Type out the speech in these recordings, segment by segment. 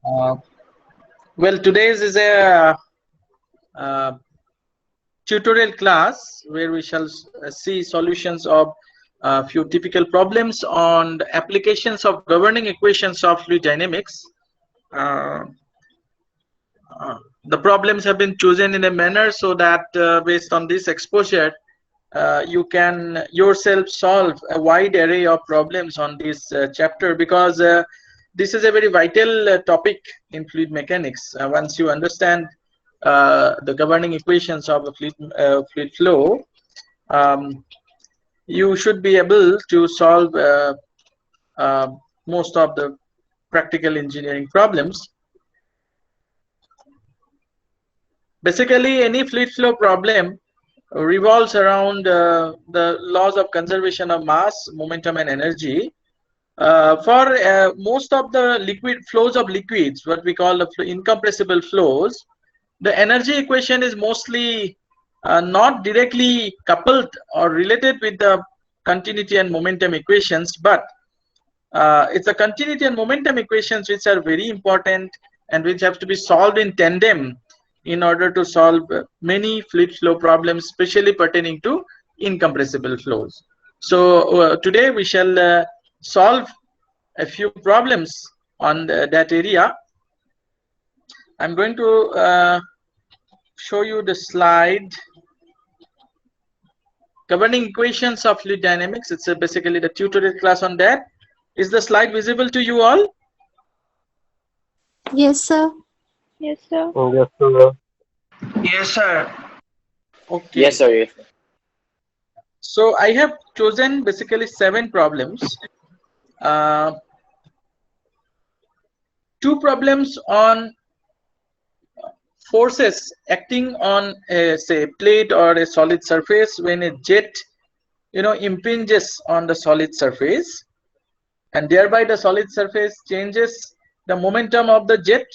Uh, well, today's is a uh, tutorial class where we shall see solutions of a few typical problems on the applications of governing equations of fluid dynamics. Uh, the problems have been chosen in a manner so that based on this exposure, you can yourself solve a wide array of problems on this chapter, because this is a very vital topic in fluid mechanics. Once you understand the governing equations of a fluid flow, um, you should be able to solve uh, most of the practical engineering problems. Basically, any fluid flow problem revolves around the laws of conservation of mass, momentum, and energy. For most of the liquid flows of liquids, what we call the incompressible flows, the energy equation is mostly not directly coupled or related with the continuity and momentum equations, but it's the continuity and momentum equations which are very important and which have to be solved in tandem in order to solve many fluid flow problems, especially pertaining to incompressible flows. So today we shall solve a few problems on that area. I'm going to show you the slide. Governing equations of fluid dynamics. It's basically the tutorial class on that. Is the slide visible to you all? Yes, sir. Yes, sir. Yes, sir. Yes, sir. Okay. Yes, sir. Yes. So I have chosen basically 7 problems. Uh, 2 problems on forces acting on a, say, plate or a solid surface when a jet impinges on the solid surface, and thereby the solid surface changes the momentum of the jet,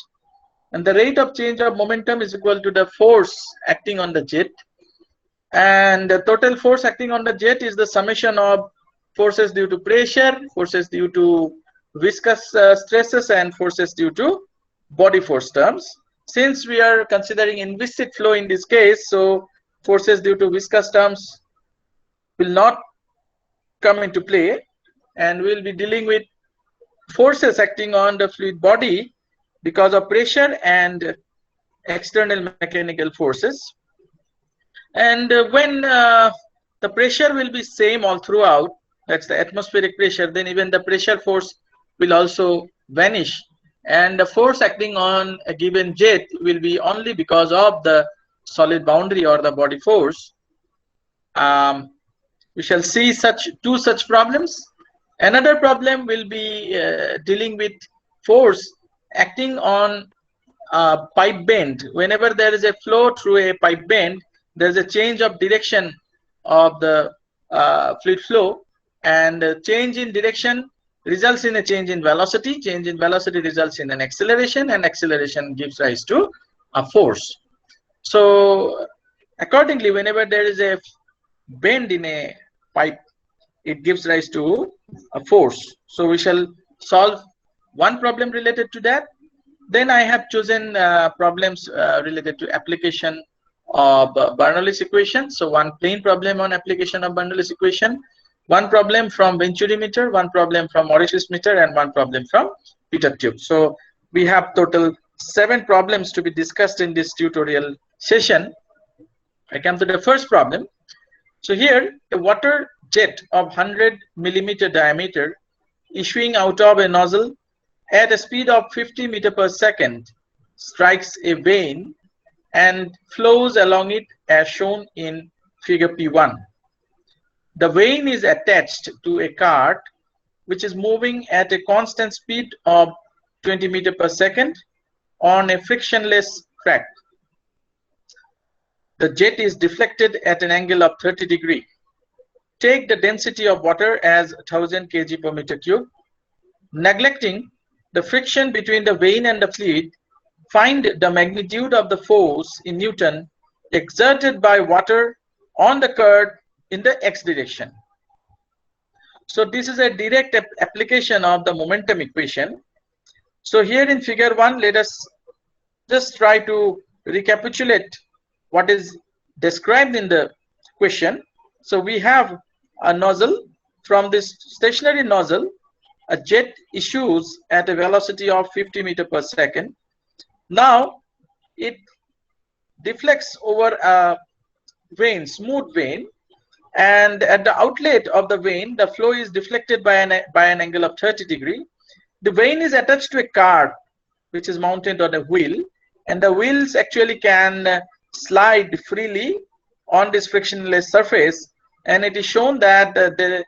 and the rate of change of momentum is equal to the force acting on the jet, and the total force acting on the jet is the summation of forces due to pressure, forces due to viscous stresses, and forces due to body force terms. Since we are considering inviscid flow in this case, so forces due to viscous terms will not come into play, and we'll be dealing with forces acting on the fluid body because of pressure and external mechanical forces. And when the pressure will be same all throughout, that's the atmospheric pressure, then even the pressure force will also vanish, and the force acting on a given jet will be only because of the solid boundary or the body force. We shall see two such problems. Another problem will be dealing with force acting on pipe bend. Whenever there is a flow through a pipe bend, there is a change of direction of the fluid flow, and change in direction results in a change in velocity. Change in velocity results in an acceleration, and acceleration gives rise to a force. So accordingly, whenever there is a bend in a pipe, it gives rise to a force. So we shall solve one problem related to that. Then I have chosen problems related to application of Bernoulli's equation. So one plain problem on application of Bernoulli's equation, one problem from Venturi meter, one problem from Mauritius meter, and one problem from Peter tube. So we have total 7 problems to be discussed in this tutorial session. I come to the first problem. So here, a water jet of 100 millimeter diameter issuing out of a nozzle at a speed of 50 meter per second strikes a vein and flows along it as shown in figure P1. The vein is attached to a cart which is moving at a constant speed of 20 meter per second on a frictionless track. The jet is deflected at an angle of 30 degrees. Take the density of water as 1000 kg per meter cube. Neglecting the friction between the vein and the fluid, find the magnitude of the force in Newton exerted by water on the cart in the x direction. So this is a direct application of the momentum equation. So here in figure 1, let us just try to recapitulate what is described in the question. So we have a nozzle. From this stationary nozzle, a jet issues at a velocity of 50 meters per second. Now it deflects over a vein, smooth vein, and at the outlet of the vein, the flow is deflected by an angle of 30 degree. The vein is attached to a cart which is mounted on a wheel, and the wheels actually can slide freely on this frictionless surface, and it is shown that the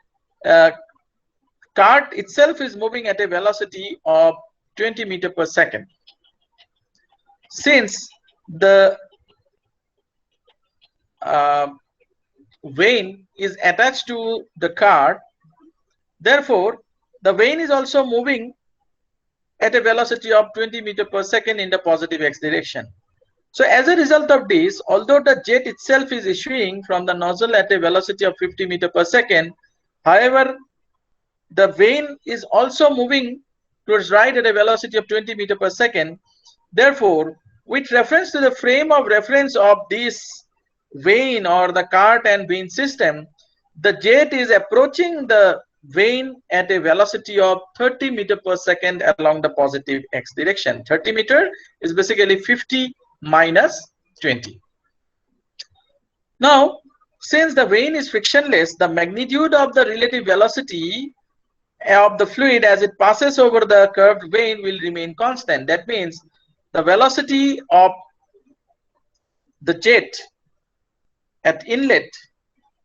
cart itself is moving at a velocity of 20 meters per second. Since the vein is attached to the cart, therefore the vein is also moving at a velocity of 20 meters per second in the positive x direction. So as a result of this, although the jet itself is issuing from the nozzle at a velocity of 50 meters per second, however, the vein is also moving towards right at a velocity of 20 meters per second. Therefore, with reference to the frame of reference of this vein or the cart and vein system, the jet is approaching the vein at a velocity of 30 meters per second along the positive x direction. 30 meters is basically 50 minus 20. Now, since the vein is frictionless, the magnitude of the relative velocity of the fluid as it passes over the curved vein will remain constant. That means the velocity of the jet at inlet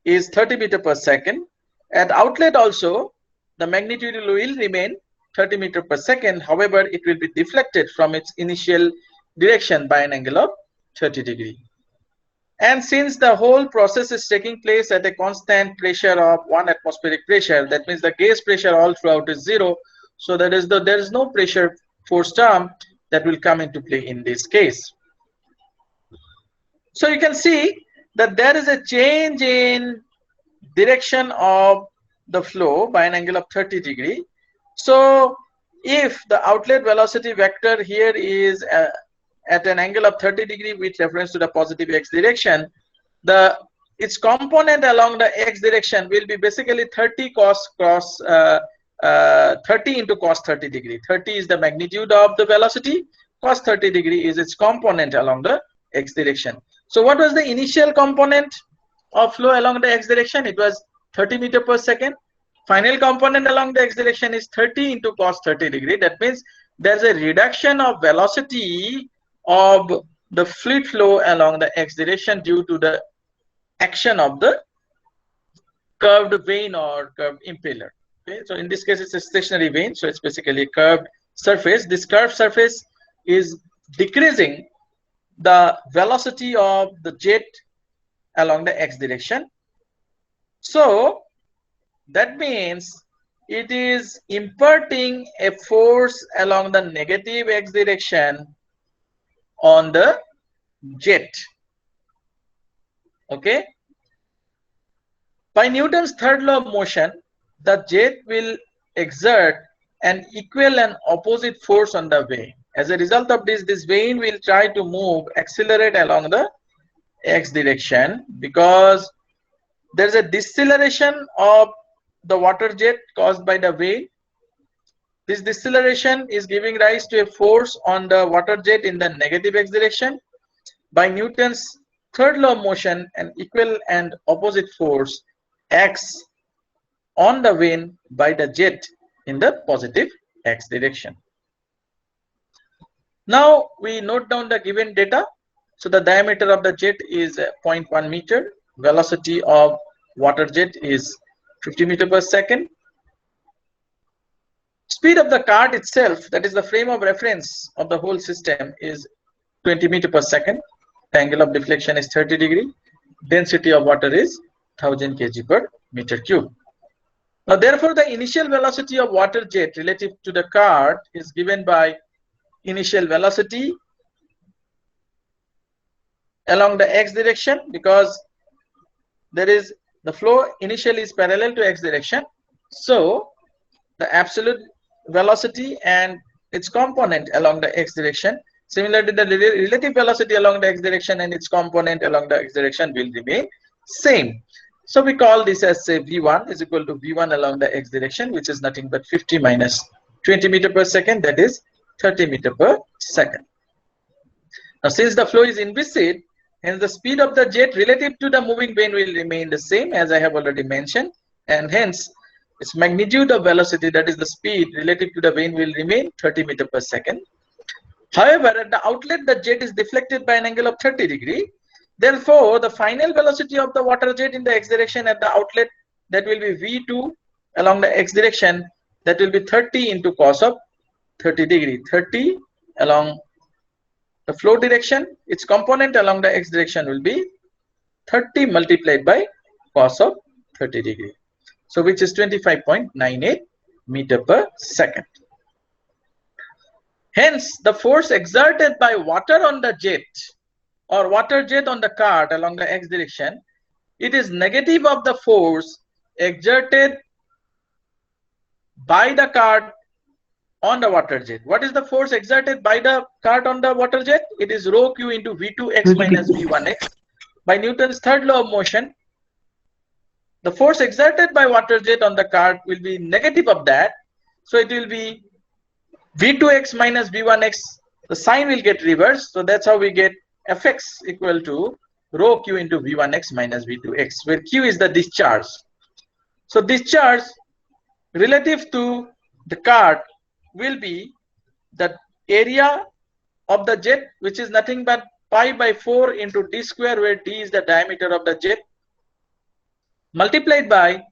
is 30 meters per second. At outlet also, the magnitude will remain 30 meters per second. However, it will be deflected from its initial direction by an angle of 30 degree. And since the whole process is taking place at a constant pressure of 1 atmospheric pressure, that means the gas pressure all throughout is 0. So there is no pressure force term that will come into play in this case. So you can see that there is a change in direction of the flow by an angle of 30 degree. So if the outlet velocity vector here is at an angle of 30 degree with reference to the positive x direction, its component along the x direction will be basically 30 into cos 30 degree. 30 is the magnitude of the velocity, cos 30 degree is its component along the x direction. So what was the initial component of flow along the x direction? It was 30 meters per second. Final component along the x direction is 30 into cos 30 degree. That means there's a reduction of velocity of the fluid flow along the x direction due to the action of the curved vein or curved impeller. Okay, so in this case it's a stationary vein, so it's basically a curved surface. This curved surface is decreasing the velocity of the jet along the x direction. So that means it is imparting a force along the negative x direction on the jet. Okay, by Newton's third law of motion, the jet will exert an equal and opposite force on the vein. As a result of this vein will try to accelerate along the x direction, because there is a deceleration of the water jet caused by the vein. This deceleration is giving rise to a force on the water jet in the negative x direction. By Newton's third law of motion, an equal and opposite force acts on the vein by the jet in the positive x direction. Now we note down the given data. So the diameter of the jet is 0.1 meter. Velocity of water jet is 50 meters per second. Speed of the cart itself, that is the frame of reference of the whole system, is 20 meters per second. The angle of deflection is 30 degree. Density of water is 1000 kg per meter cube. Now therefore the initial velocity of water jet relative to the cart is given by initial velocity along the x direction, because there is the flow initially is parallel to x direction. So the absolute velocity and its component along the x direction. Similarly, the relative velocity along the x direction and its component along the x direction will remain same. So we call this as say v1 is equal to v1 along the x direction, which is nothing but 50 minus 20 meter per second, that is 30 meter per second. Now since the flow is inviscid, hence the speed of the jet relative to the moving vane will remain the same, as I have already mentioned, and hence its magnitude of velocity, that is the speed relative to the vane, will remain 30 meter per second. However, at the outlet the jet is deflected by an angle of 30 degree. Therefore, the final velocity of the water jet in the x direction at the outlet, that will be v2 along the x direction, that will be 30 into cos of 30 degree. 30 along the flow direction, its component along the x direction will be 30 multiplied by cos of 30 degree. So which is 25.98 meter per second. Hence, the force exerted by water on the jet or water jet on the cart along the x direction, it is negative of the force exerted by the cart on the water jet. What is the force exerted by the cart on the water jet? It is rho q into v2x minus v1x. By Newton's third law of motion, the force exerted by water jet on the cart will be negative of that. So it will be v2x minus v1x. The sign will get reversed. So that's how we get fx equal to rho q into v1x minus v2x, where q is the discharge. So discharge relative to the cart will be the area of the jet, which is nothing but pi by 4 into d square, where d is the diameter of the jet, multiplied by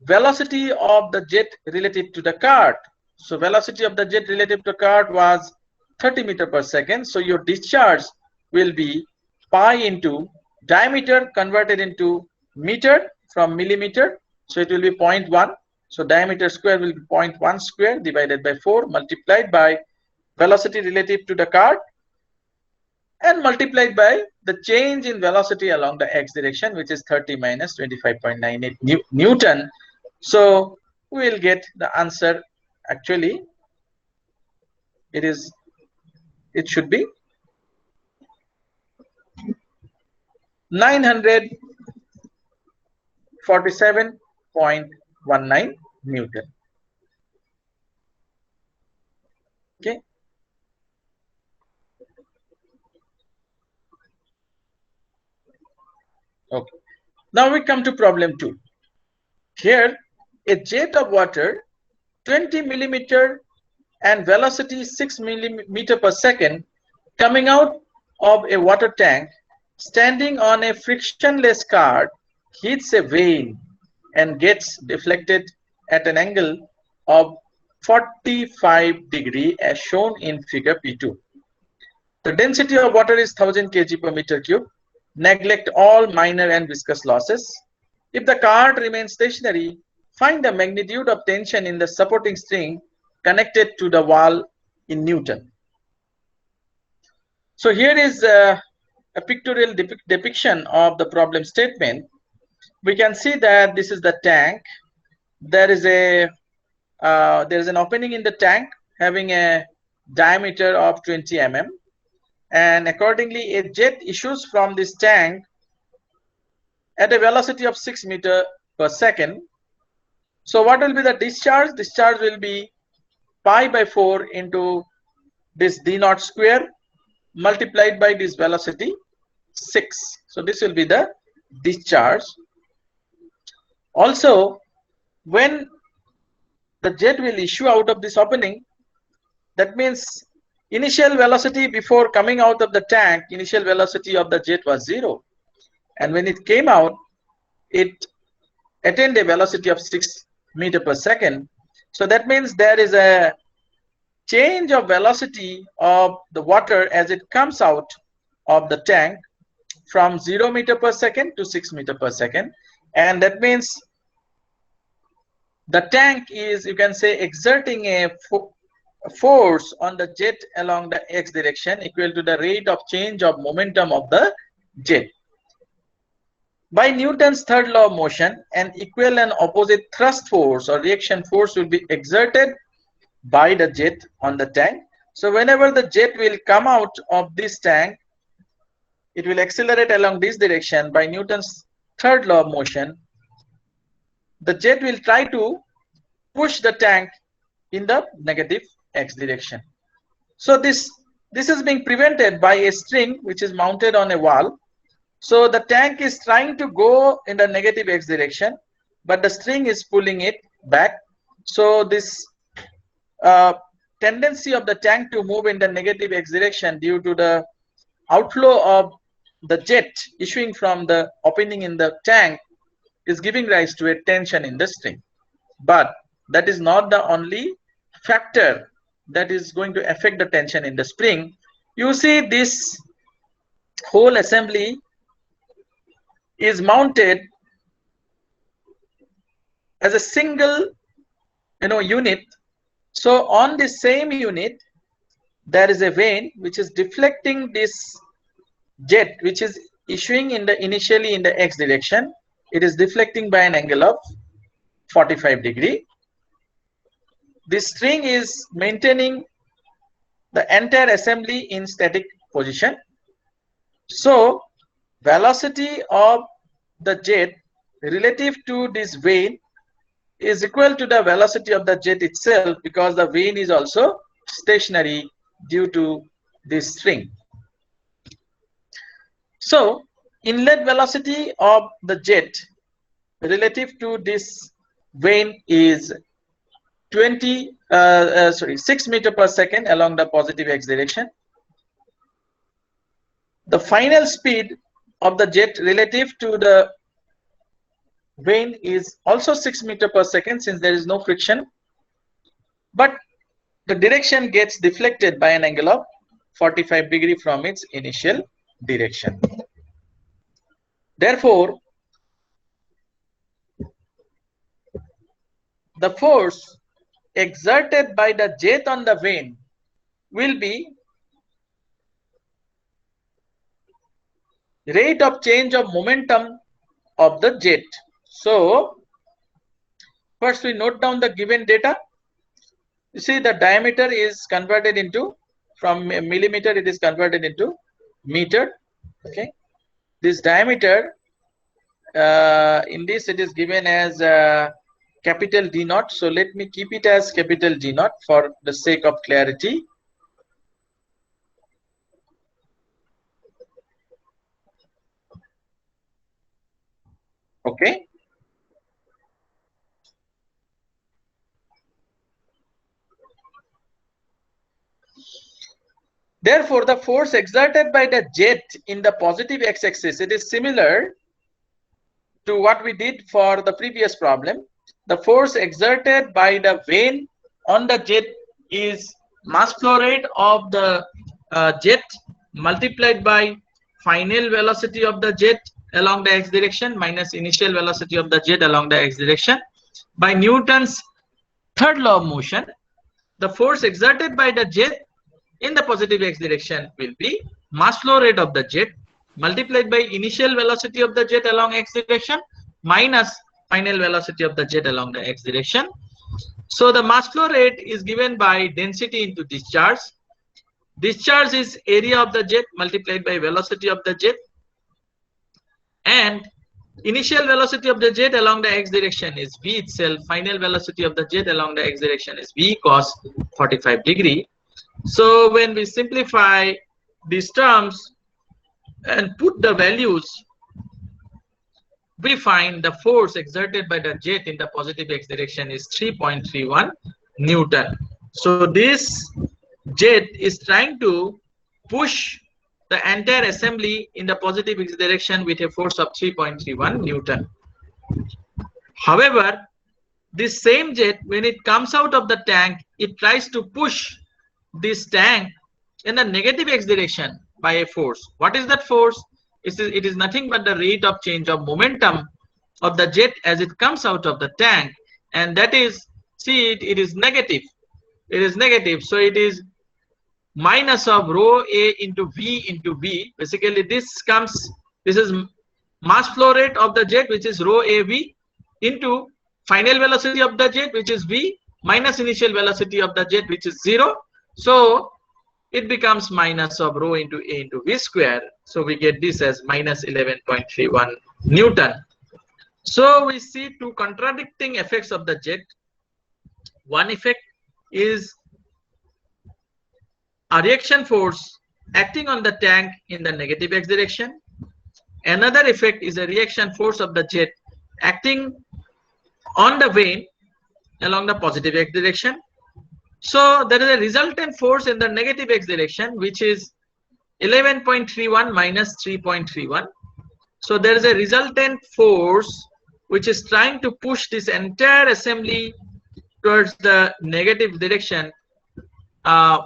velocity of the jet relative to the cart. So velocity of the jet relative to the cart was 30 meter per second. So your discharge will be pi into diameter converted into meter from millimeter. So it will be 0.1. So diameter square will be 0.1 square divided by 4 multiplied by velocity relative to the cart and multiplied by the change in velocity along the x direction, which is 30 minus 25.98 Newton. So we will get the answer. Actually, it should be 947.19 Newton. Okay. Okay. Now we come to problem 2. Here, a jet of water 20 millimeter and velocity 6 millimeter per second coming out of a water tank standing on a frictionless cart hits a vane and gets deflected at an angle of 45 degree as shown in figure P2. The density of water is 1000 kg per meter cube. Neglect all minor and viscous losses. If the cart remains stationary, find the magnitude of tension in the supporting string connected to the wall in Newton. So here is a pictorial depiction of the problem statement. We can see that this is the tank. There is an opening in the tank having a diameter of 20 mm, and accordingly a jet issues from this tank at a velocity of 6 meter per second. So what will be the discharge? Discharge will be pi by 4 into this d naught square multiplied by this velocity 6. So this will be the discharge. Also, when the jet will issue out of this opening, that means initial velocity before coming out of the tank, initial velocity of the jet was 0. And when it came out, it attained a velocity of 6 meter per second. So that means there is a change of velocity of the water as it comes out of the tank from 0 meter per second to 6 meter per second. And that means the tank is, you can say, exerting a force on the jet along the x direction equal to the rate of change of momentum of the jet. By Newton's third law of motion, an equal and opposite thrust force or reaction force will be exerted by the jet on the tank. So whenever the jet will come out of this tank, it will accelerate along this direction by Newton's third law of motion. The jet will try to push the tank in the negative x direction. So this is being prevented by a string which is mounted on a wall. So the tank is trying to go in the negative x direction, but the string is pulling it back. So this tendency of the tank to move in the negative x direction due to the outflow of the jet issuing from the opening in the tank is giving rise to a tension in the string. But that is not the only factor that is going to affect the tension in the spring. You see, this whole assembly is mounted as a single unit. So on the same unit there is a vane which is deflecting this jet which is issuing initially in the x direction. It is deflecting by an angle of 45 degree. This string is maintaining the entire assembly in static position. So velocity of the jet relative to this vane is equal to the velocity of the jet itself, because the vane is also stationary due to this string. So inlet velocity of the jet relative to this vane is 6 meters per second along the positive x direction. The final speed of the jet relative to the vane is also 6 meters per second, since there is no friction, but the direction gets deflected by an angle of 45 degree from its initial direction. Therefore, the force exerted by the jet on the vane will be rate of change of momentum of the jet. So first we note down the given data. You see, the diameter is converted into, from millimeter it is converted into meter. Okay, this diameter in this it is given as capital D naught. So let me keep it as capital D naught for the sake of clarity. Okay. Therefore, the force exerted by the jet in the positive x-axis, it is similar to what we did for the previous problem. The force exerted by the vane on the jet is mass flow rate of the jet multiplied by final velocity of the jet along the x direction minus initial velocity of the jet along the x direction by Newton's third law of motion. The force exerted by the jet in the positive x direction will be mass flow rate of the jet multiplied by initial velocity of the jet along x direction minus final velocity of the jet along the x direction. So the mass flow rate is given by density into discharge. Discharge is area of the jet multiplied by velocity of the jet, and initial velocity of the jet along the x direction is v itself. Final velocity of the jet along the x direction is v cos 45 degree. So when we simplify these terms and put the values, we find the force exerted by the jet in the positive x direction is 3.31 Newton. So this jet is trying to push the entire assembly in the positive x direction with a force of 3.31 Newton. However, this same jet, when it comes out of the tank, it tries to push this tank in the negative x direction by a force. What is that force? It is nothing but the rate of change of momentum of the jet as it comes out of the tank, and that is, see, it is negative. It is negative, so it is minus of rho a into v. Basically, this is mass flow rate of the jet, which is rho a v, into final velocity of the jet, which is v, minus initial velocity of the jet, which is 0. So it becomes minus of rho into A into V square. So we get this as minus 11.31 Newton. So we see two contradicting effects of the jet. One effect is a reaction force acting on the tank in the negative x direction. Another effect is a reaction force of the jet acting on the vane along the positive x direction. So there is a resultant force in the negative x direction, which is 11.31 minus 3.31. So there is a resultant force which is trying to push this entire assembly towards the negative direction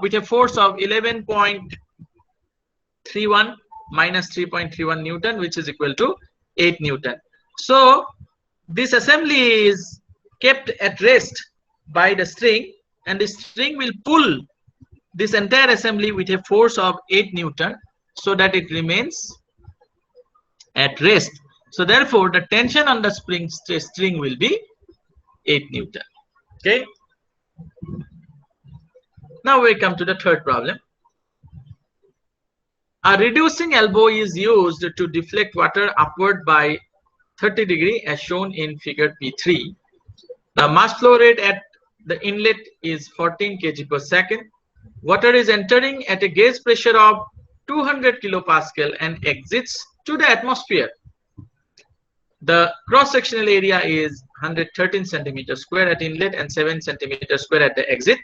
with a force of 11.31 minus 3.31 Newton, which is equal to 8 Newton. So this assembly is kept at rest by the string, and the string will pull this entire assembly with a force of 8 Newton so that it remains at rest. So therefore the tension on the string will be 8 Newton. Okay. Now we come to the third problem. A reducing elbow is used to deflect water upward by 30 degrees as shown in figure P3. The mass flow rate at the inlet is 14 kg per second. Water is entering at a gauge pressure of 200 kilopascal and exits to the atmosphere. The cross-sectional area is 113 centimeters square at inlet and 7 centimeters square at the exit.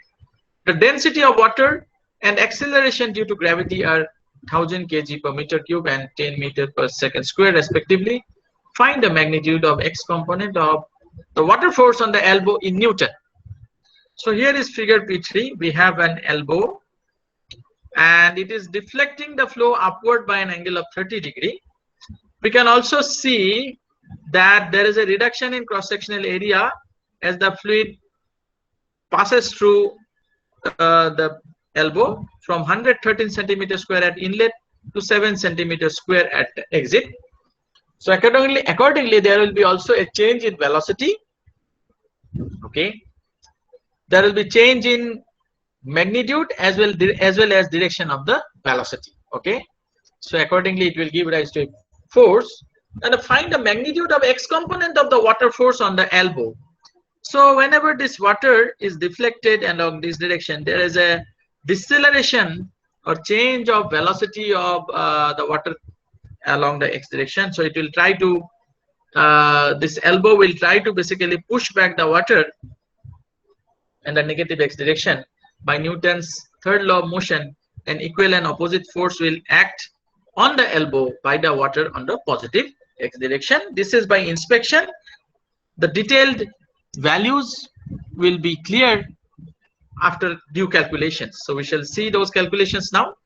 The density of water and acceleration due to gravity are 1000 kg per meter cube and 10 meter per second square respectively. Find the magnitude of x component of the water force on the elbow in Newton. So here is figure P3. We have an elbow and it is deflecting the flow upward by an angle of 30 degrees. We can also see that there is a reduction in cross-sectional area as the fluid passes through the elbow from 113 centimeters square at inlet to 7 centimeters square at the exit. So accordingly there will be also a change in velocity. Okay, there will be change in magnitude as well as direction of the velocity. Okay, so accordingly it will give rise to a force. And find the magnitude of x component of the water force on the elbow. So whenever this water is deflected along this direction, there is a deceleration or change of velocity of the water along the x direction. So it will try to this elbow will try to basically push back the water in the negative x direction. By Newton's third law of motion, an equal and opposite force will act on the elbow by the water on the positive x direction. This is by inspection. The detailed values will be clear after due calculations. So we shall see those calculations now.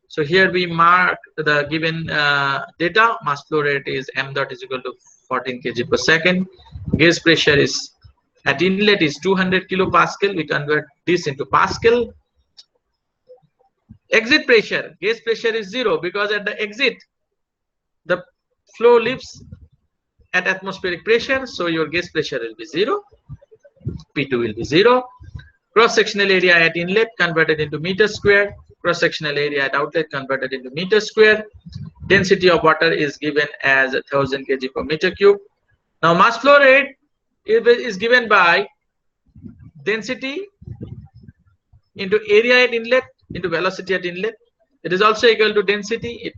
So here we mark the given data. Mass flow rate is m dot is equal to 14 kg per second. Gauge pressure is at inlet is 200 kilopascal. We convert this into pascal. Exit pressure, gauge pressure is 0 because at the exit the flow lives at atmospheric pressure, so your gauge pressure will be 0. P2 will be 0. Cross-sectional area at inlet converted into meter square. Cross-sectional area at outlet converted into meter square. Density of water is given as 1000 kg per meter cube. Now mass flow rate is given by density into area at inlet into velocity at inlet. It is also equal to density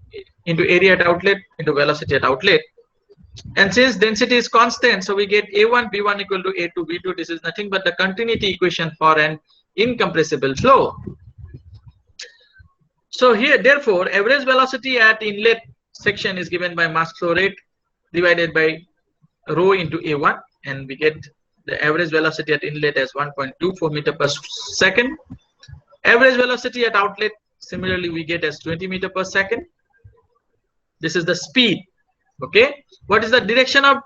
into area at outlet into velocity at outlet. And since density is constant, so we get A1 B1 equal to A2 B2. This is nothing but the continuity equation for an incompressible flow. So here, therefore, average velocity at inlet section is given by mass flow rate divided by rho into A1, and we get the average velocity at inlet as 1.24 meter per second. Average velocity at outlet similarly we get as 20 meter per second. This is the speed. Okay, what is the direction of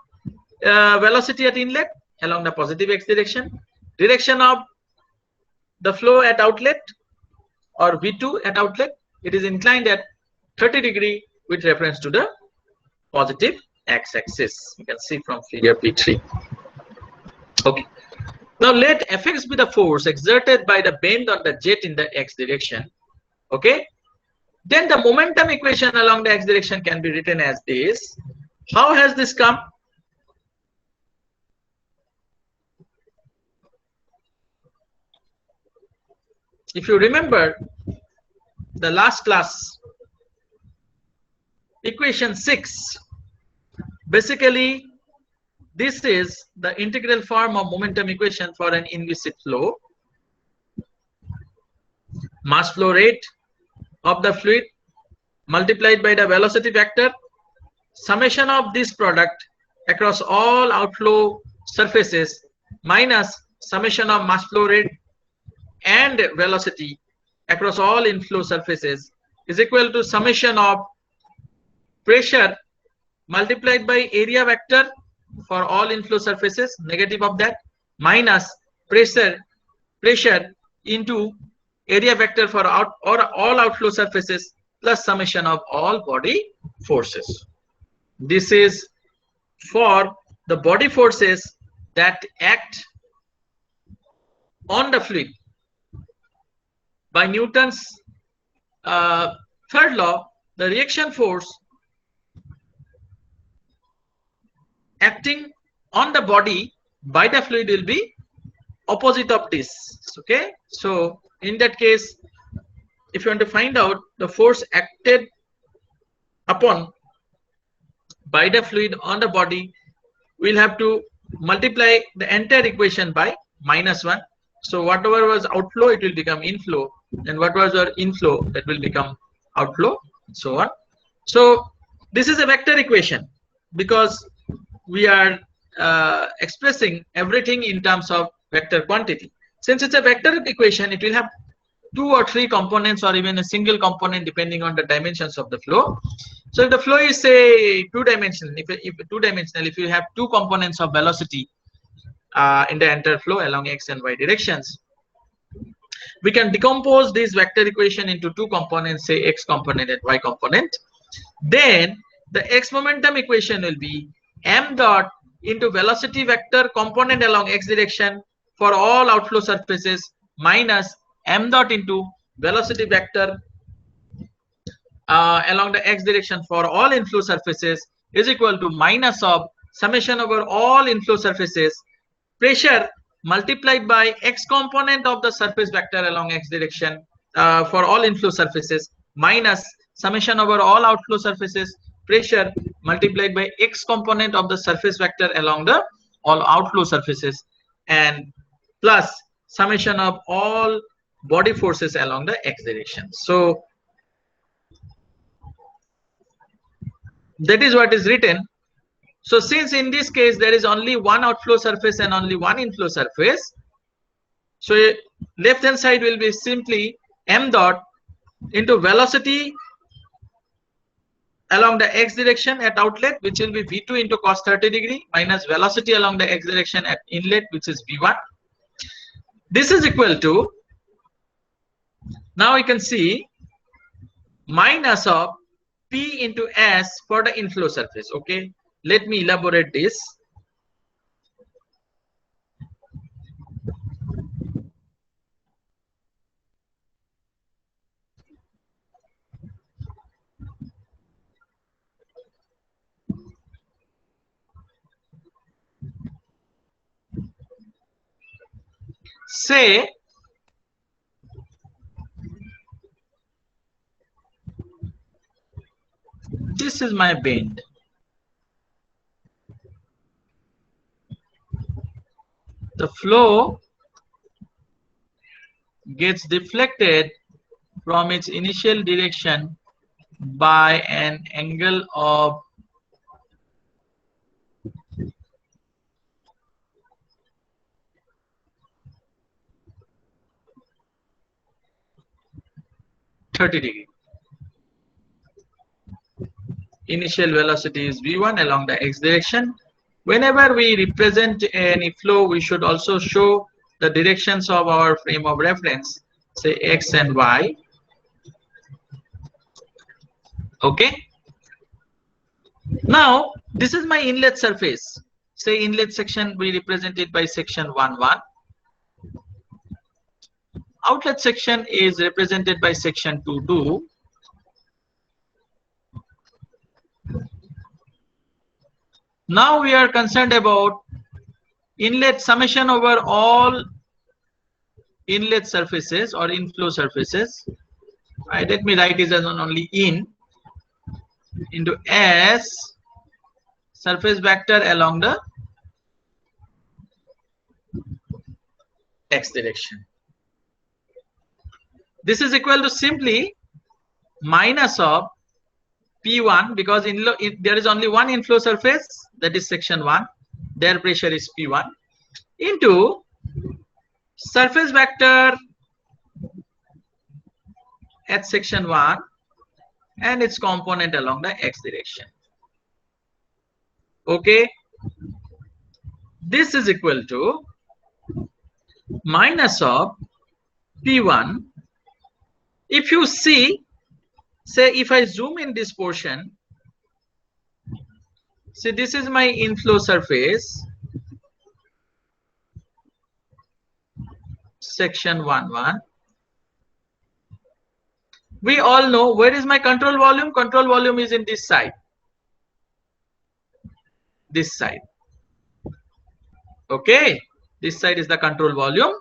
velocity at inlet? Along the positive x direction. Direction of the flow at outlet or V2 at outlet, it is inclined at 30 degree with reference to the positive x-axis. You can see from figure P3. Okay, Now let Fx be the force exerted by the bend on the jet in the x direction. Okay. Then the momentum equation along the x direction can be written as this. How has this come? If you remember the last class, equation 6, basically this is the integral form of momentum equation for an inviscid flow. Mass flow rate of the fluid multiplied by the velocity vector, summation of this product across all outflow surfaces minus summation of mass flow rate and velocity across all inflow surfaces is equal to summation of pressure multiplied by area vector for all inflow surfaces, negative of that, minus pressure into area vector for all outflow surfaces plus summation of all body forces. This is for the body forces that act on the fluid. By Newton's third law, the reaction force acting on the body by the fluid will be opposite of this. Okay, so in that case, if you want to find out the force acted upon by the fluid on the body, we'll have to multiply the entire equation by -1. So whatever was outflow, it will become inflow, and what was our inflow, that will become outflow, so on. So this is a vector equation because we are expressing everything in terms of vector quantity. Since it's a vector equation, it will have 2 or 3 components or even a single component depending on the dimensions of the flow. So if the flow is say 2-dimensional, if you have 2 components of velocity in the entire flow along x and y directions, we can decompose this vector equation into 2 components, say x component and y component. Then the x momentum equation will be m dot into velocity vector component along x direction for all outflow surfaces minus m dot into velocity vector along the x direction for all inflow surfaces is equal to minus of summation over all inflow surfaces pressure multiplied by x component of the surface vector along x direction for all inflow surfaces minus summation over all outflow surfaces pressure multiplied by x component of the surface vector along the all outflow surfaces and plus summation of all body forces along the x direction. So that is what is written. So since in this case there is only one outflow surface and only one inflow surface, so left hand side will be simply m dot into velocity along the x direction at outlet, which will be v2 into cos 30 degree minus velocity along the x direction at inlet, which is v1. This is equal to, now we can see, minus of p into s for the inflow surface. Okay, let me elaborate this. Say this is my bend. The flow gets deflected from its initial direction by an angle of 30 degree. Initial velocity is v1 along the x direction. Whenever we represent any flow, we should also show the directions of our frame of reference, say x and y. Okay. Now this is my inlet surface. Say inlet section, we represent it by section 1, 1. outlet section is represented by section 2 2. Now we are concerned about inlet summation over all inlet surfaces or inflow surfaces. Right, let me write it as only in into S surface vector along the x direction. This is equal to simply minus of P1, because there is only one inflow surface, that is section 1, their pressure is P1, into surface vector at section 1 and its component along the x direction. Okay, this is equal to minus of P1. If you see, say if I zoom in this portion, see this is my inflow surface, section 1 1. We all know where is my control volume. Control volume is in this side, this side. Okay, this side is the control volume.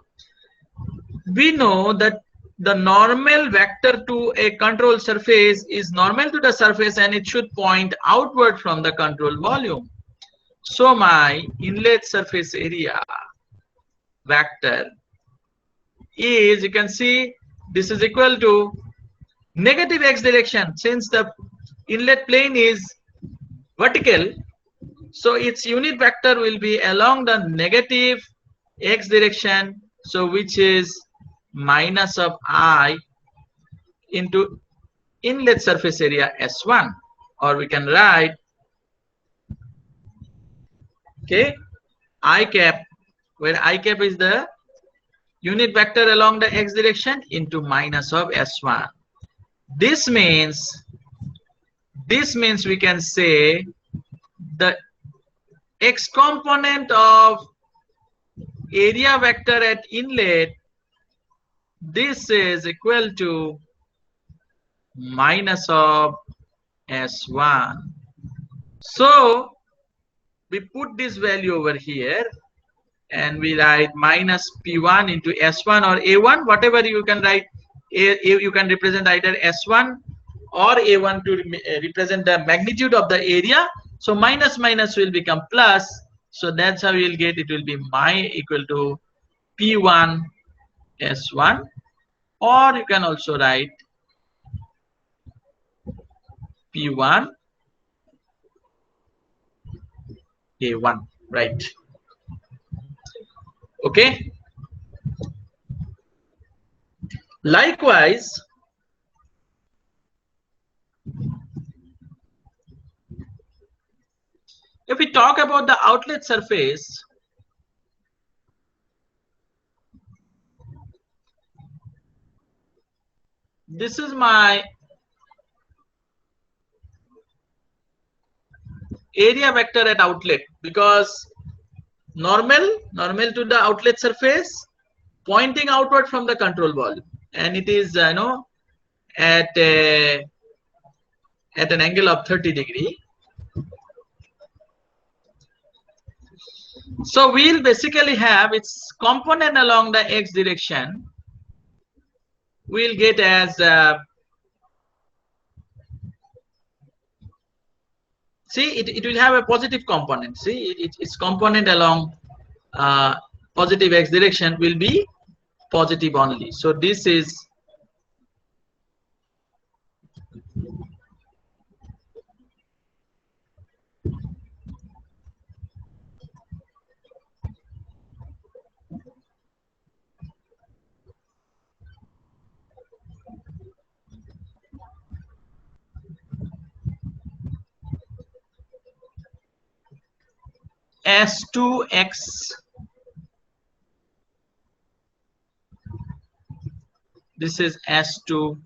We know that the normal vector to a control surface is normal to the surface and it should point outward from the control volume. So my inlet surface area vector is, you can see, this is equal to negative x direction. Since the inlet plane is vertical, so its unit vector will be along the negative x direction, so which is minus of I into inlet surface area S1, or we can write, okay, I cap, where I cap is the unit vector along the x direction, into minus of S1. This means we can say the x component of area vector at inlet, this is equal to minus of S1. So we put this value over here and we write minus P1 into S1 or A1, whatever you can write. You can represent either S1 or A1 to represent the magnitude of the area. So minus minus will become plus. So that's how you'll get, it will be equal to P1 S1, or you can also write P1 A1, right? Okay. Likewise, if we talk about the outlet surface, this is my area vector at outlet, because normal to the outlet surface pointing outward from the control volume, and it is at an angle of 30 degree. So we'll basically have its component along the x direction, we'll get as see, it will have a positive component. See, its component along positive x direction will be positive only. So this is S2x, this is S2y.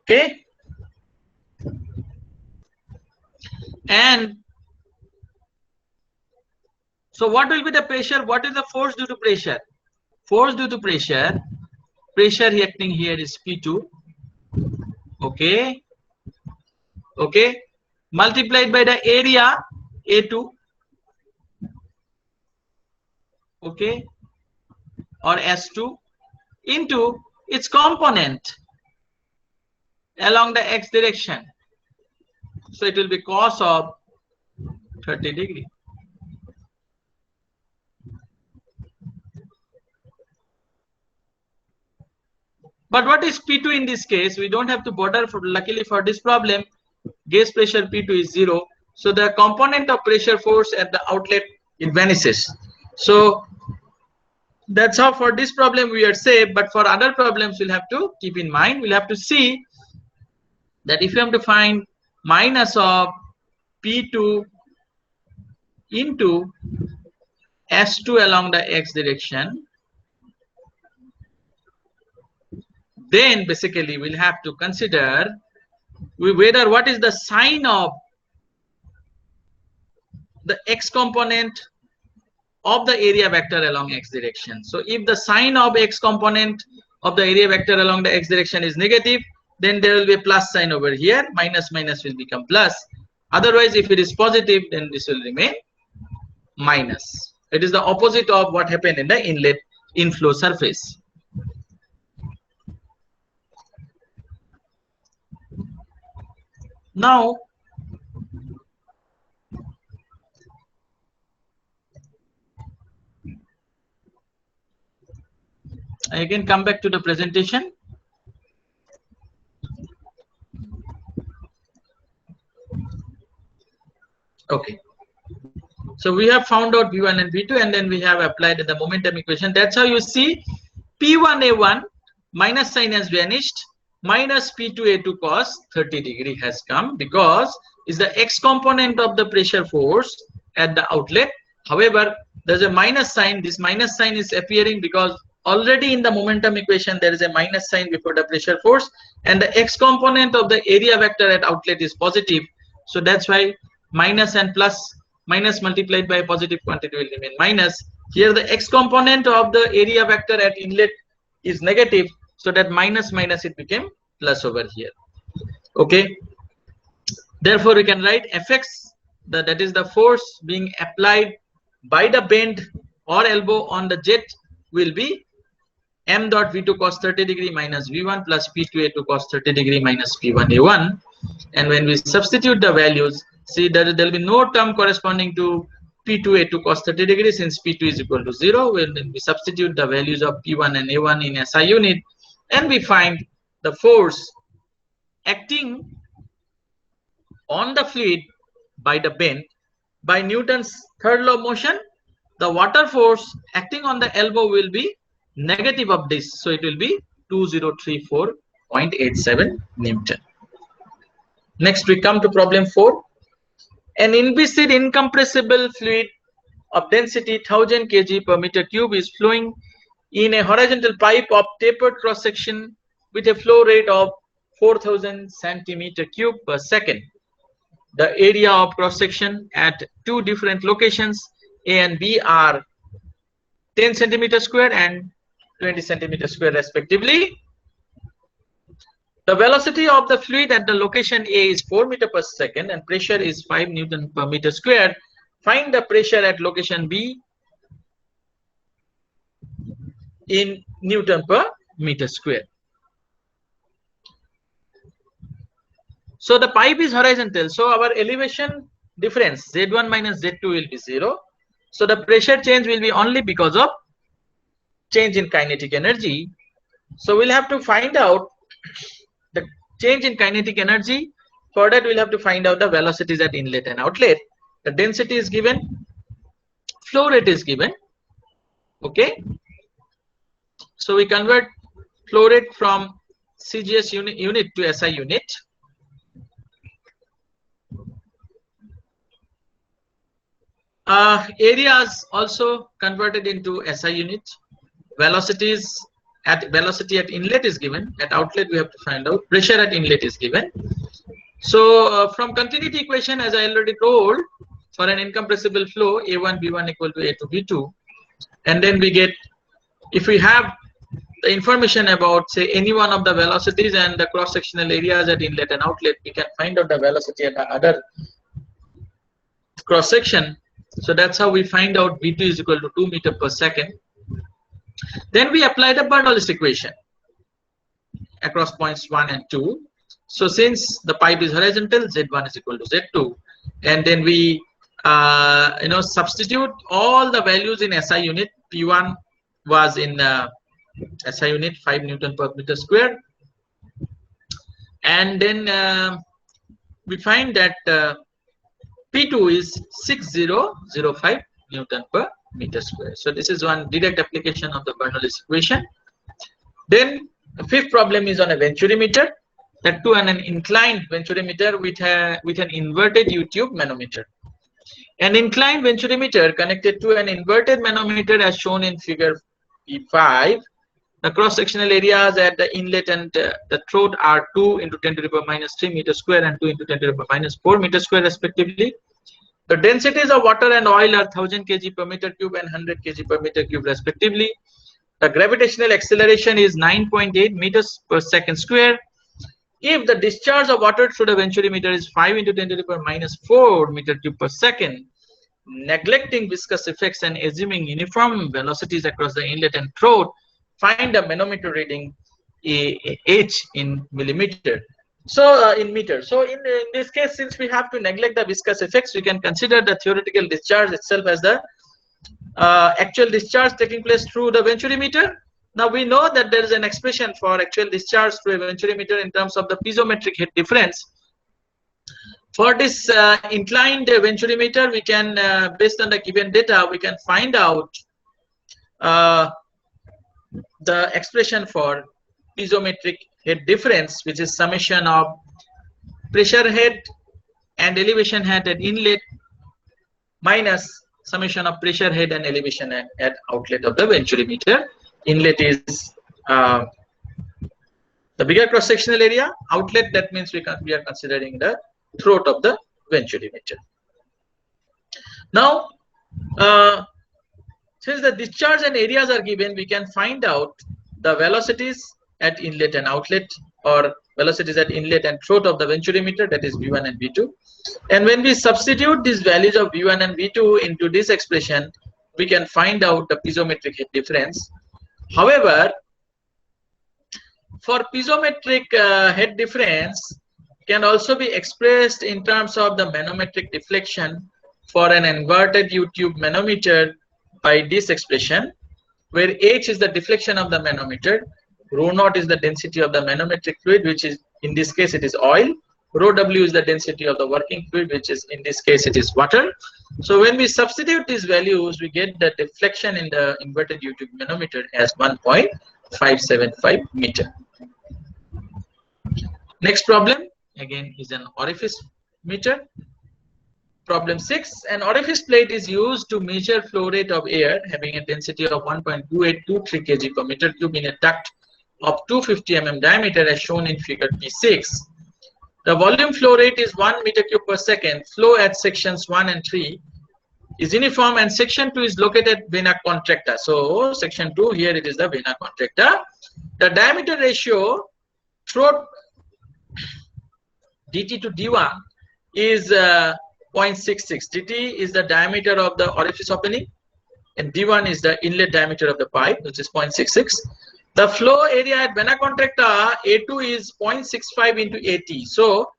Okay, and So what will be the pressure? What is the force due to pressure? Force due to pressure. Pressure acting here is P2. Okay. Okay. Multiplied by the area A2. Okay. Or S2 into its component along the x direction. So it will be cos of 30 degree. But what is P2 in this case? We don't have to bother for, luckily for this problem, gas pressure P2 is 0. So the component of pressure force at the outlet, it vanishes. So that's how for this problem we are safe, but for other problems we'll have to keep in mind. We'll have to see that if you have to find minus of P2 into S2 along the x direction, then basically we'll have to consider whether what is the sign of the x component of the area vector along x direction. So if the sign of x component of the area vector along the x direction is negative, then there will be a plus sign over here. Minus minus will become plus. Otherwise, if it is positive, then this will remain minus. It is the opposite of what happened in the inlet inflow surface. Now, I can come back to the presentation. Okay. So we have found out V1 and V2, and then we have applied the momentum equation. That's how you see P1A1 minus sign has vanished, minus P2A2 cos 30 degree has come, because is the x component of the pressure force at the outlet. However, there's a minus sign. This minus sign is appearing because already in the momentum equation there is a minus sign before the pressure force, and the x component of the area vector at outlet is positive. So that's why minus and plus, minus multiplied by a positive quantity will remain minus. Here the x component of the area vector at inlet is negative, so that minus minus it became plus over here. Okay. Therefore we can write Fx, that is the force being applied by the bend or elbow on the jet, will be m dot V2 cos 30 degree minus V1 plus P2A2 cos 30 degree minus P1A1. And when we substitute the values, see that there will be no term corresponding to P2A2 cos 30 degree, since P2 is equal to 0. When we substitute the values of P1 and A1 in SI unit, and we find the force acting on the fluid by the bend by Newton's third law of motion. The water force acting on the elbow will be negative of this, so it will be 2034.87 Newton. Next we come to problem 4. An inviscid incompressible fluid of density 1000 kg per meter cube is flowing in a horizontal pipe of tapered cross section with a flow rate of 4000 centimeter cube per second. The area of cross section at two different locations A and B are 10 centimeter square and 20 centimeter square respectively. The velocity of the fluid at the location A is 4 meter per second and pressure is 5 Newton per meter square. Find the pressure at location B in Newton per meter square. So the pipe is horizontal, so our elevation difference Z1 minus Z2 will be 0. So the pressure change will be only because of change in kinetic energy. So we'll have to find out the change in kinetic energy. For that we'll have to find out the velocities at inlet and outlet. The density is given, flow rate is given. Okay. So we convert flow rate from CGS unit to SI unit. Areas also converted into SI unit. Velocity at inlet is given. At outlet we have to find out. Pressure at inlet is given. So from continuity equation, as I already told, for an incompressible flow, A1 B1 equal to A2 B2, and then we get, if we have the information about say any one of the velocities and the cross-sectional areas at inlet and outlet, we can find out the velocity at the other cross-section. So that's how we find out V2 is equal to 2 meter per second. Then we apply the Bernoulli equation across points 1 and 2. So since the pipe is horizontal, Z1 is equal to Z2, and then we substitute all the values in SI unit. P1 was in SI unit 5 Newton per meter square, and then we find that P2 is 6005 Newton per meter square. So this is one direct application of the Bernoulli equation. Then the fifth problem is on a venturimeter, that too an inclined venturimeter with an inverted U-tube manometer. An inclined venturimeter connected to an inverted manometer as shown in figure P5. The cross-sectional areas at the inlet and the throat are 2 into 10 to the power minus 3 meter square and 2 into 10 to the power minus 4 meter square respectively. The densities of water and oil are 1000 kg per meter cube and 100 kg per meter cube respectively. The gravitational acceleration is 9.8 meters per second square. If the discharge of water through the venturimeter is 5 into 10 to the power minus 4 meter cube per second, neglecting viscous effects and assuming uniform velocities across the inlet and throat, find the manometer reading H in millimeter. So in meter. So in this case, since we have to neglect the viscous effects, we can consider the theoretical discharge itself as the actual discharge taking place through the venturimeter. Now we know that there is an expression for actual discharge through a venturimeter in terms of the piezometric head difference. For this inclined venturimeter, we can, based on the given data, we can find out the expression for piezometric head difference, which is summation of pressure head and elevation head at inlet minus summation of pressure head and elevation at outlet of the venturimeter. Inlet is the bigger cross-sectional area. Outlet, that means we are considering the throat of the venturimeter. Now, since the discharge and areas are given, we can find out the velocities at inlet and outlet, or velocities at inlet and throat of the venturimeter, that is V1 and V2. And when we substitute these values of V1 and V2 into this expression, we can find out the piezometric head difference. However, for piezometric head difference can also be expressed in terms of the manometric deflection for an inverted U-tube manometer by this expression, where H is the deflection of the manometer, rho naught is the density of the manometric fluid, which is in this case it is oil, rho W is the density of the working fluid, which is in this case it is water. So when we substitute these values, we get the deflection in the inverted U-tube manometer as 1.575 meter. Next problem again is an orifice meter. Problem 6, an orifice plate is used to measure flow rate of air having a density of 1.2823 kg per meter cube in a duct of 250 mm diameter as shown in figure P6. The volume flow rate is 1 meter cube per second. Flow at sections 1 and 3 is uniform, and section 2 is located vena contracta. So section 2, here it is the vena contracta. The diameter ratio throat dt to d1 is 0.66. dt is the diameter of the orifice opening, and d1 is the inlet diameter of the pipe, which is 0.66. The flow area at vena contracta A2 is 0.65 into AT. So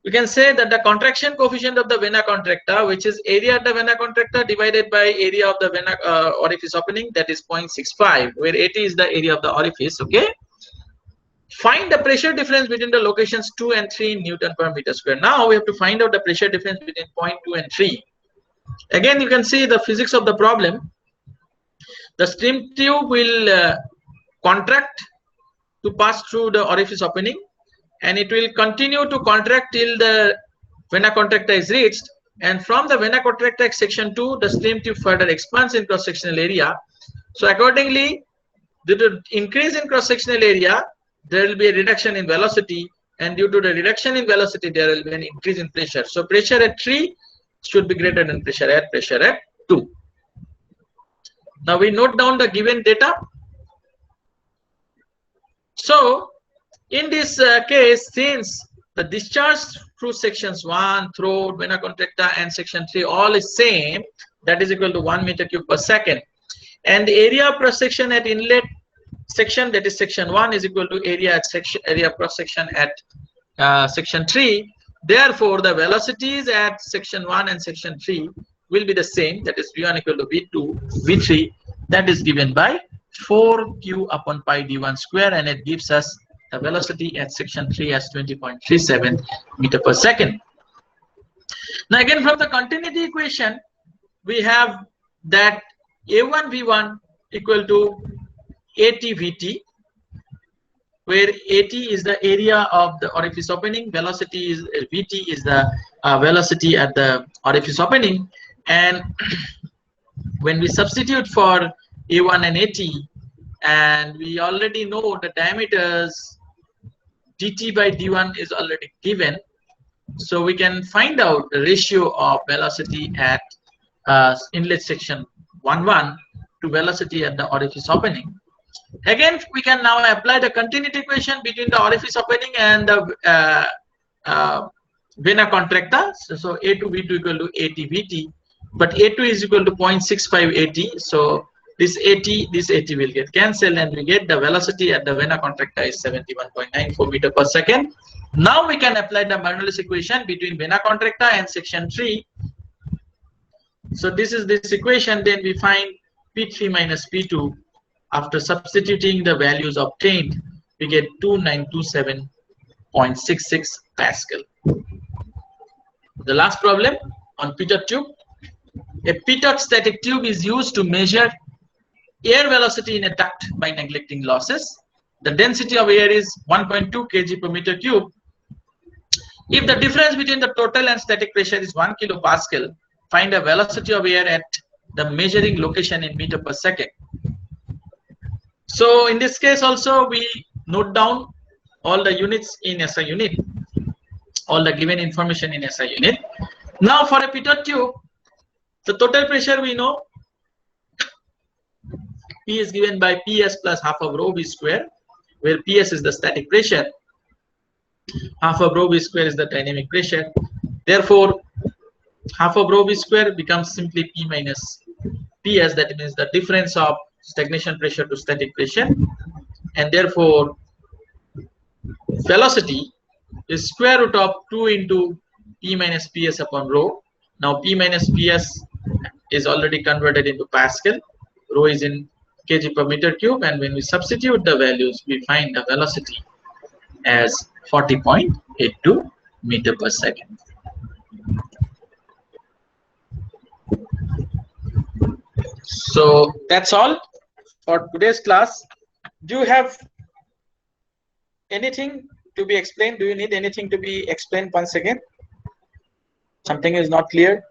we can say that the contraction coefficient of the vena contracta, which is area at the vena contracta divided by area of the vena orifice opening, that is 0.65, where AT is the area of the orifice. Okay. Find the pressure difference between the locations 2 and 3 in Newton per meter square. Now we have to find out the pressure difference between point 2 and 3. Again, you can see the physics of the problem. The stream tube will contract to pass through the orifice opening, and it will continue to contract till the vena contracta is reached, and from the vena contracta at section 2 the stream tube further expands in cross sectional area. So accordingly, due to increase in cross sectional area, there will be a reduction in velocity, and due to the reduction in velocity there will be an increase in pressure. So pressure at 3 should be greater than pressure at 2. Now we note down the given data. So in this case, since the discharge through sections 1, throat, vena contracta, and section 3 all is same, that is equal to 1 meter cube per second, and the area of cross section at inlet section, that is section 1, is equal to area of cross section at section 3. Therefore, the velocities at section 1 and section 3 will be the same, that is v1 equal to v2 v3, that is given by 4q upon pi d1 square, and it gives us the velocity at section 3 as 20.37 meter per second. Now again, from the continuity equation, we have that a1 v1 equal to at vt, where at is the area of the orifice opening, velocity is vt is the velocity at the orifice opening, and when we substitute for a1 and at, and we already know the diameters dt by d1 is already given, so we can find out the ratio of velocity at inlet section 1 to velocity at the orifice opening. Again, we can now apply the continuity equation between the orifice opening and the vena contracta. So a2 v2 equal to at vt, but a2 is equal to 0.65 at, so this at will get cancelled, and we get the velocity at the vena contracta is 71.94 meter per second. Now we can apply the Bernoulli's equation between vena contracta and section 3. So this is this equation. Then we find P3 minus P2. After substituting the values obtained, we get 2927.66 Pascal. The last problem on pitot tube. A pitot static tube is used to measure air velocity in a duct by neglecting losses. The density of air is 1.2 kg per meter cube. If the difference between the total and static pressure is 1 kilopascal, find a velocity of air at the measuring location in meter per second. So in this case also, we note down all the units in SI unit, all the given information in SI unit. Now for a pitot tube, the total pressure we know P is given by PS plus half of rho v square, where PS is the static pressure, half of rho v square is the dynamic pressure. Therefore, half of rho v square becomes simply P minus PS, that means the difference of stagnation pressure to static pressure, and therefore velocity is square root of 2 into P minus PS upon rho. Now P minus PS is already converted into Pascal, rho is in kg per meter cube, and when we substitute the values, we find the velocity as 40.82 meter per second. So that's all for today's class. Do you have anything to be explained? Do you need anything to be explained once again? Something is not clear?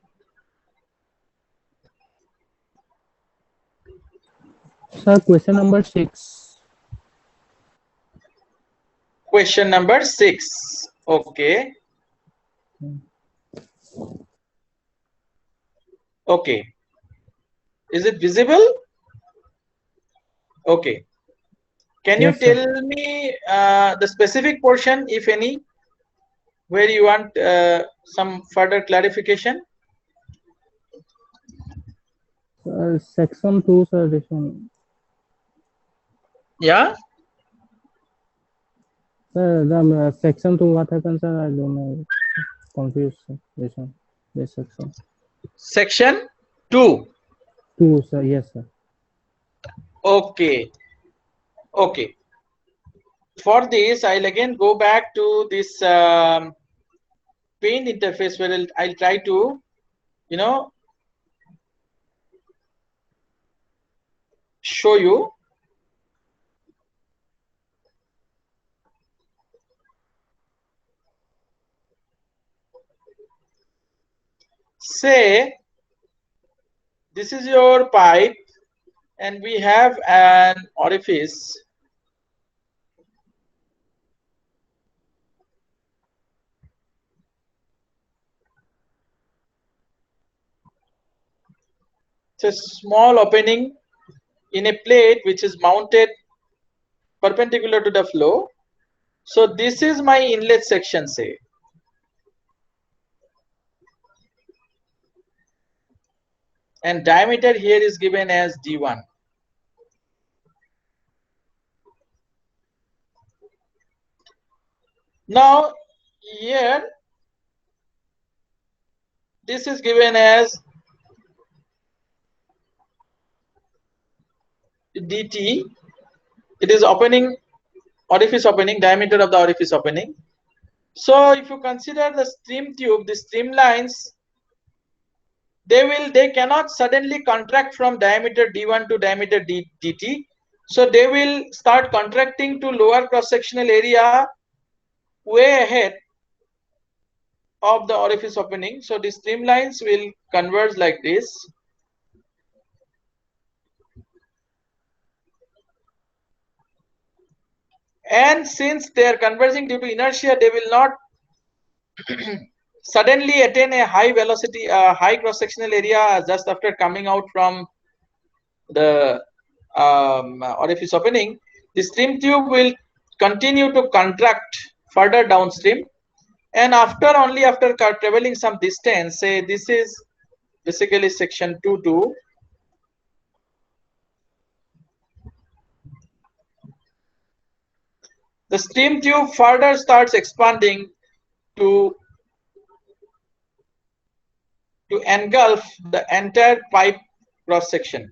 Sir, question number 6. Question number 6. Okay. Okay. Is it visible? Okay. Can you tell me the specific portion, if any, where you want some further clarification? Section 2, sir. This one. Yeah. Sir, the section 2, what happens, sir? I don't know. Confused, sir. This one. This section. Section 2. 2, sir. Yes, sir. Okay. Okay. For this, I'll again go back to this paint interface where I'll try to, show you. Say this is your pipe and we have an orifice. It's a small opening in a plate which is mounted perpendicular to the flow. So this is my inlet section, say. And diameter here is given as D1. Now here this is given as dt. It is opening, orifice opening, diameter of the orifice opening. So if you consider the stream tube, the streamlines, they cannot suddenly contract from diameter d1 to diameter dt. So they will start contracting to lower cross-sectional area way ahead of the orifice opening. So the streamlines will converge like this. And since they are converging due to inertia, they will not suddenly attain a high velocity, high cross-sectional area just after coming out from the orifice opening. The stream tube will continue to contract further downstream, and only after traveling some distance, say this is basically section 2-2. The stream tube further starts expanding to engulf the entire pipe cross section.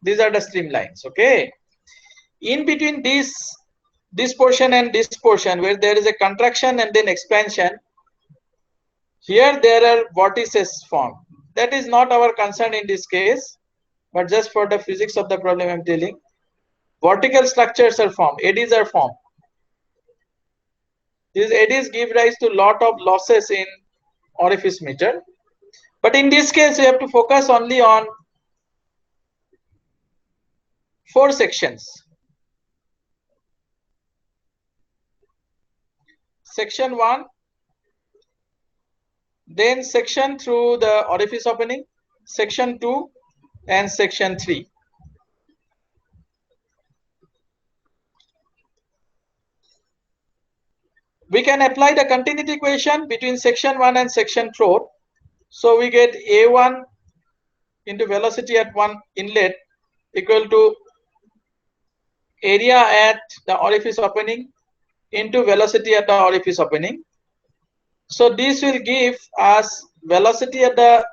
These are the streamlines. Okay. In between this portion and this portion, where there is a contraction and then expansion, here there are vortices formed. That is not our concern in this case, but just for the physics of the problem I'm telling. Vertical structures are formed, eddies are formed. These eddies give rise to lot of losses in orifice meter. But in this case, we have to focus only on 4 sections. Section 1, then section through the orifice opening, section 2, and section 3. We can apply the continuity equation between section 1 and section 4. So we get A1 into velocity at one inlet equal to area at the orifice opening into velocity at the orifice opening. So this will give us velocity at the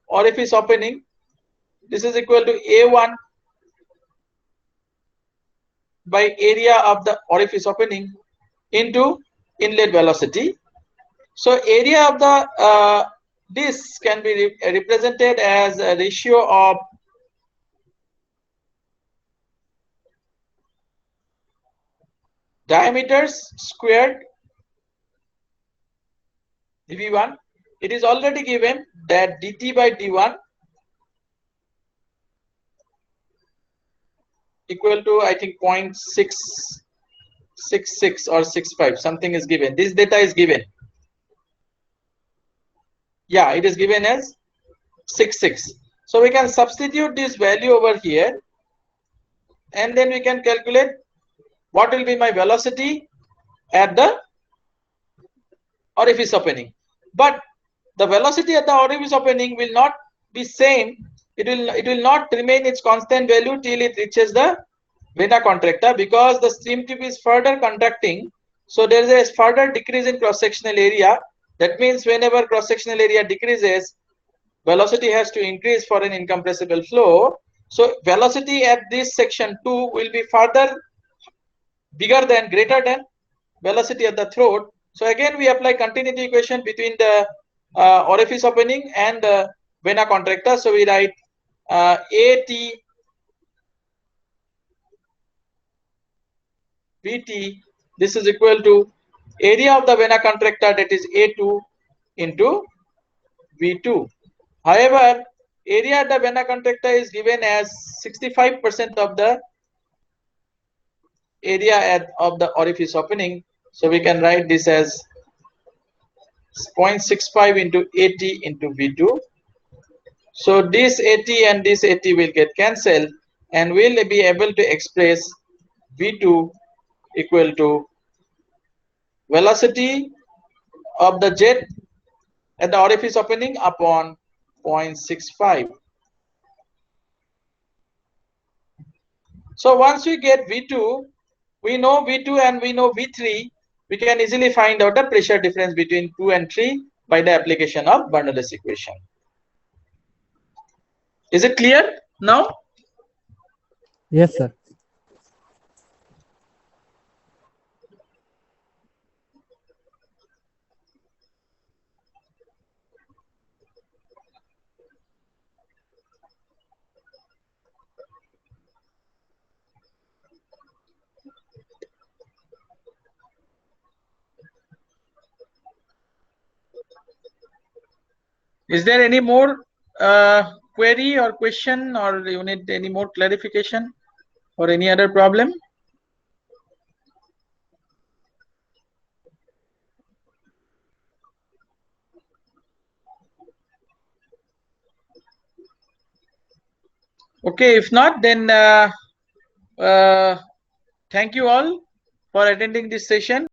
orifice opening. This is equal to A1 by area of the orifice opening into inlet velocity. So area of the this can be represented as a ratio of diameters squared dV1. It is already given that dt by d1 equal to, I think, 0.666 or 65, something is given. This data is given. Yeah, it is given as 66. So we can substitute this value over here, and then we can calculate what will be my velocity at the orifice opening. But the velocity at the orifice opening will not be same. It will not remain its constant value till it reaches the vena contracta, because the stream tube is further contracting. So there is a further decrease in cross-sectional area. That means whenever cross-sectional area decreases, velocity has to increase for an incompressible flow. So velocity at this section 2 will be further greater than velocity at the throat. So again we apply continuity equation between the orifice opening and the vena contracta. So we write AT Vt, this is equal to area of the vena contracta, that is A2 into V2. However, area at the vena contracta is given as 65% of the area of the orifice opening. So we can write this as 0.65 into AT into V2. So this AT and this AT will get cancelled, and we'll be able to express V2 equal to velocity of the jet at the orifice opening upon 0.65. So once we get V2, we know V2 and we know V3, we can easily find out the pressure difference between 2 and 3 by the application of Bernoulli's equation. Is it clear now? Yes, sir. Is there any more query or question, or you need any more clarification or any other problem? Okay, if not, then thank you all for attending this session.